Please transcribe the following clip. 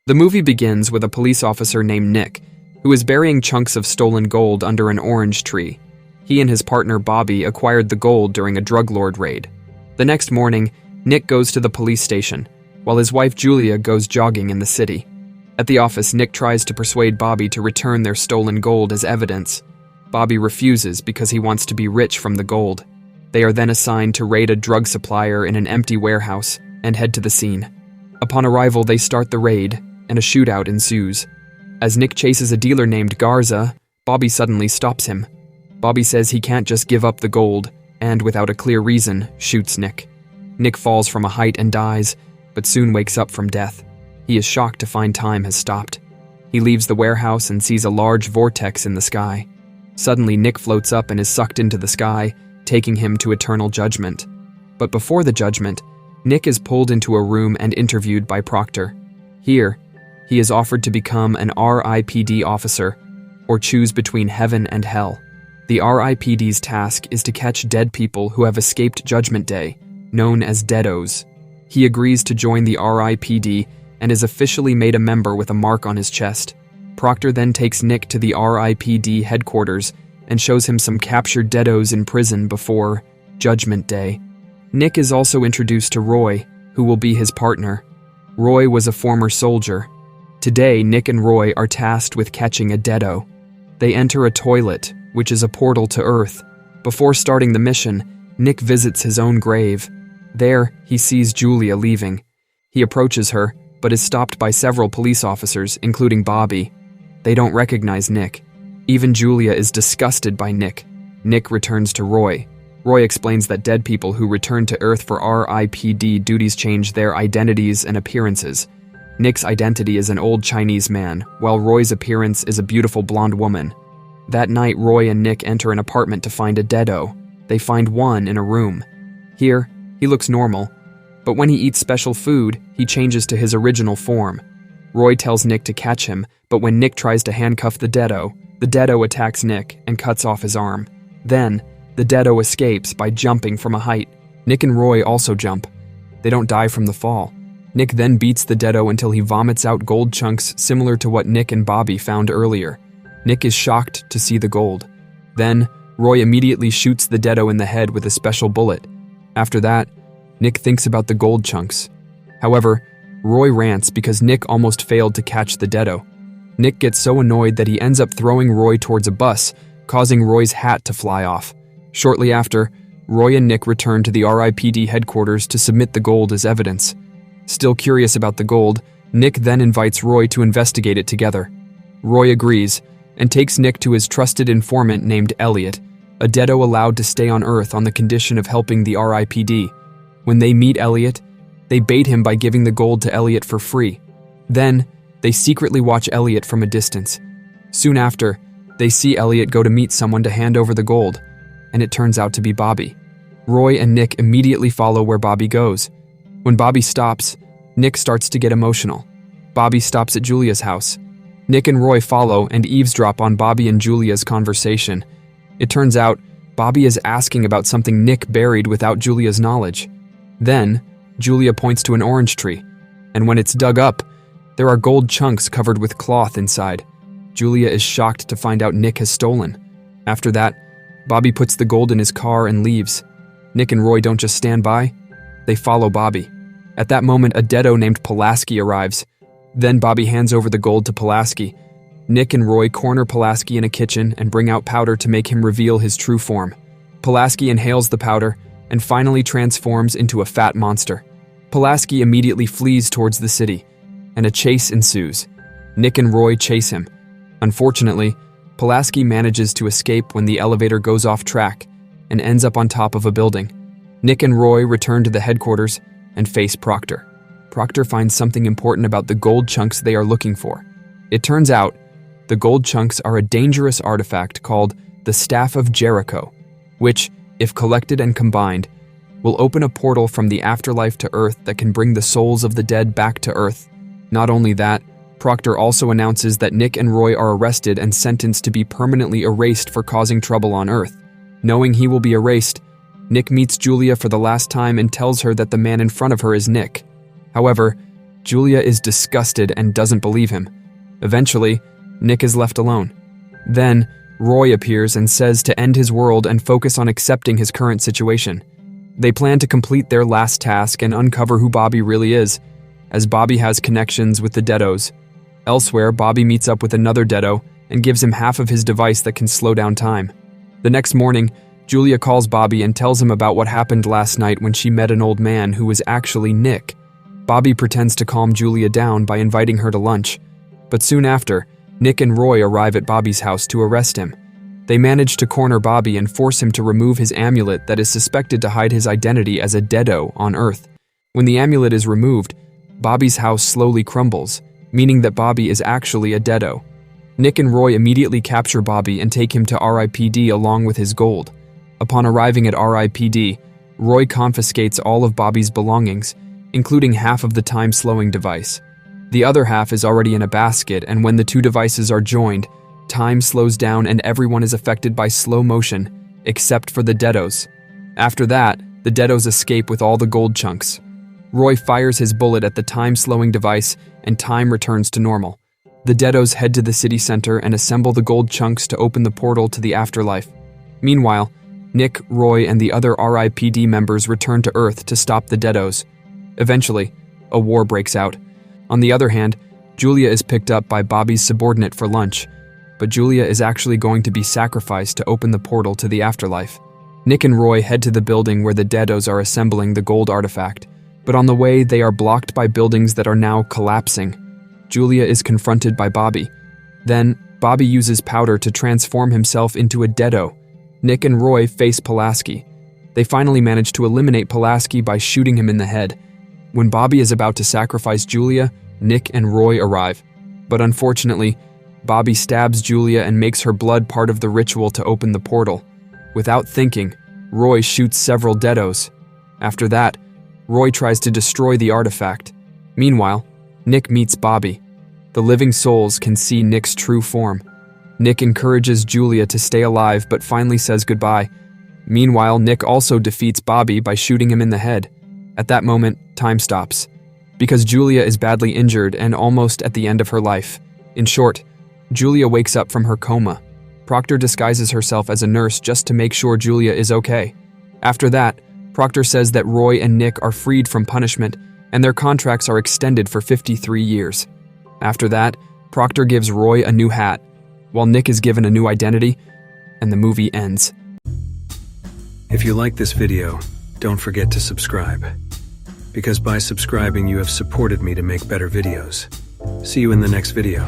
The movie begins with a police officer named Nick, who is burying chunks of stolen gold under an orange tree. He and his partner Bobby acquired the gold during a drug lord raid. The next morning, Nick goes to the police station, while his wife Julia goes jogging in the city. At the office, Nick tries to persuade Bobby to return their stolen gold as evidence. Bobby refuses because he wants to be rich from the gold. They are then assigned to raid a drug supplier in an empty warehouse and head to the scene. Upon arrival, they start the raid, and a shootout ensues. As Nick chases a dealer named Garza, Bobby suddenly stops him. Bobby says he can't just give up the gold, and without a clear reason, shoots Nick. Nick falls from a height and dies, but soon wakes up from death. He is shocked to find time has stopped. He leaves the warehouse and sees a large vortex in the sky. Suddenly, Nick floats up and is sucked into the sky, taking him to eternal judgment. But before the judgment, Nick is pulled into a room and interviewed by Proctor. Here, he is offered to become an R.I.P.D officer, or choose between heaven and hell. The R.I.P.D's task is to catch dead people who have escaped Judgment Day, known as deados. He agrees to join the R.I.P.D and is officially made a member with a mark on his chest. Proctor then takes Nick to the R.I.P.D headquarters and shows him some captured deados in prison before Judgment Day. Nick is also introduced to Roy, who will be his partner. Roy was a former soldier. Today, Nick and Roy are tasked with catching a deado. They enter a toilet, which is a portal to Earth. Before starting the mission, Nick visits his own grave. There, he sees Julia leaving. He approaches her, but is stopped by several police officers, including Bobby. They don't recognize Nick. Even Julia is disgusted by Nick. Nick returns to Roy. Roy explains that dead people who return to Earth for R.I.P.D duties change their identities and appearances. Nick's identity is an old Chinese man, while Roy's appearance is a beautiful blonde woman. That night, Roy and Nick enter an apartment to find a deado. They find one in a room. Here, he looks normal, but when he eats special food, he changes to his original form. Roy tells Nick to catch him, but when Nick tries to handcuff the deado attacks Nick and cuts off his arm. Then, the deado escapes by jumping from a height. Nick and Roy also jump. They don't die from the fall. Nick then beats the deado until he vomits out gold chunks similar to what Nick and Bobby found earlier. Nick is shocked to see the gold. Then, Roy immediately shoots the deado in the head with a special bullet. After that, Nick thinks about the gold chunks. However, Roy rants because Nick almost failed to catch the deado. Nick gets so annoyed that he ends up throwing Roy towards a bus, causing Roy's hat to fly off. Shortly after, Roy and Nick return to the R.I.P.D headquarters to submit the gold as evidence. Still curious about the gold, Nick then invites Roy to investigate it together. Roy agrees, and takes Nick to his trusted informant named Elliot, a deado allowed to stay on Earth on the condition of helping the R.I.P.D. When they meet Elliot, they bait him by giving the gold to Elliot for free. Then, they secretly watch Elliot from a distance. Soon after, they see Elliot go to meet someone to hand over the gold, and it turns out to be Bobby. Roy and Nick immediately follow where Bobby goes. When Bobby stops, Nick starts to get emotional. Bobby stops at Julia's house. Nick and Roy follow and eavesdrop on Bobby and Julia's conversation. It turns out, Bobby is asking about something Nick buried without Julia's knowledge. Then, Julia points to an orange tree, and when it's dug up, there are gold chunks covered with cloth inside. Julia is shocked to find out Nick has stolen. After that, Bobby puts the gold in his car and leaves. Nick and Roy don't just stand by, they follow Bobby. At that moment, a deado named Pulaski arrives. Then Bobby hands over the gold to Pulaski. Nick and Roy corner Pulaski in a kitchen and bring out powder to make him reveal his true form. Pulaski inhales the powder and finally transforms into a fat monster. Pulaski immediately flees towards the city, and a chase ensues. Nick and Roy chase him. Unfortunately, Pulaski manages to escape when the elevator goes off track and ends up on top of a building. Nick and Roy return to the headquarters and face Proctor. Proctor finds something important about the gold chunks they are looking for. It turns out, the gold chunks are a dangerous artifact called the Staff of Jericho, which, if collected and combined, will open a portal from the afterlife to Earth that can bring the souls of the dead back to Earth. Not only that, Proctor also announces that Nick and Roy are arrested and sentenced to be permanently erased for causing trouble on Earth. Knowing he will be erased, Nick meets Julia for the last time and tells her that the man in front of her is Nick. However, Julia is disgusted and doesn't believe him. Eventually, Nick is left alone. Then, Roy appears and says to end his world and focus on accepting his current situation. They plan to complete their last task and uncover who Bobby really is, as Bobby has connections with the deados. Elsewhere, Bobby meets up with another deado and gives him half of his device that can slow down time. The next morning, Julia calls Bobby and tells him about what happened last night when she met an old man who was actually Nick. Bobby pretends to calm Julia down by inviting her to lunch, but soon after, Nick and Roy arrive at Bobby's house to arrest him. They manage to corner Bobby and force him to remove his amulet that is suspected to hide his identity as a deado on Earth. When the amulet is removed, Bobby's house slowly crumbles, meaning that Bobby is actually a deado. Nick and Roy immediately capture Bobby and take him to R.I.P.D along with his gold. Upon arriving at R.I.P.D, Roy confiscates all of Bobby's belongings, including half of the time-slowing device. The other half is already in a basket, and when the two devices are joined, time slows down and everyone is affected by slow motion, except for the deados. After that, the deados escape with all the gold chunks. Roy fires his bullet at the time-slowing device, and time returns to normal. The deados head to the city center and assemble the gold chunks to open the portal to the afterlife. Meanwhile, Nick, Roy, and the other R.I.P.D members return to Earth to stop the deados. Eventually, a war breaks out. On the other hand, Julia is picked up by Bobby's subordinate for lunch, but Julia is actually going to be sacrificed to open the portal to the afterlife. Nick and Roy head to the building where the deados are assembling the gold artifact, but on the way they are blocked by buildings that are now collapsing. Julia is confronted by Bobby. Then, Bobby uses powder to transform himself into a deado. Nick and Roy face Pulaski. They finally manage to eliminate Pulaski by shooting him in the head. When Bobby is about to sacrifice Julia, Nick and Roy arrive. But unfortunately, Bobby stabs Julia and makes her blood part of the ritual to open the portal. Without thinking, Roy shoots several deados. After that, Roy tries to destroy the artifact. Meanwhile, Nick meets Bobby. The living souls can see Nick's true form. Nick encourages Julia to stay alive but finally says goodbye. Meanwhile, Nick also defeats Bobby by shooting him in the head. At that moment, time stops, because Julia is badly injured and almost at the end of her life. In short, Julia wakes up from her coma. Proctor disguises herself as a nurse just to make sure Julia is okay. After that, Proctor says that Roy and Nick are freed from punishment and their contracts are extended for 53 years. After that, Proctor gives Roy a new hat, while Nick is given a new identity, and the movie ends. If you like this video, don't forget to subscribe, because by subscribing you have supported me to make better videos. See you in the next video.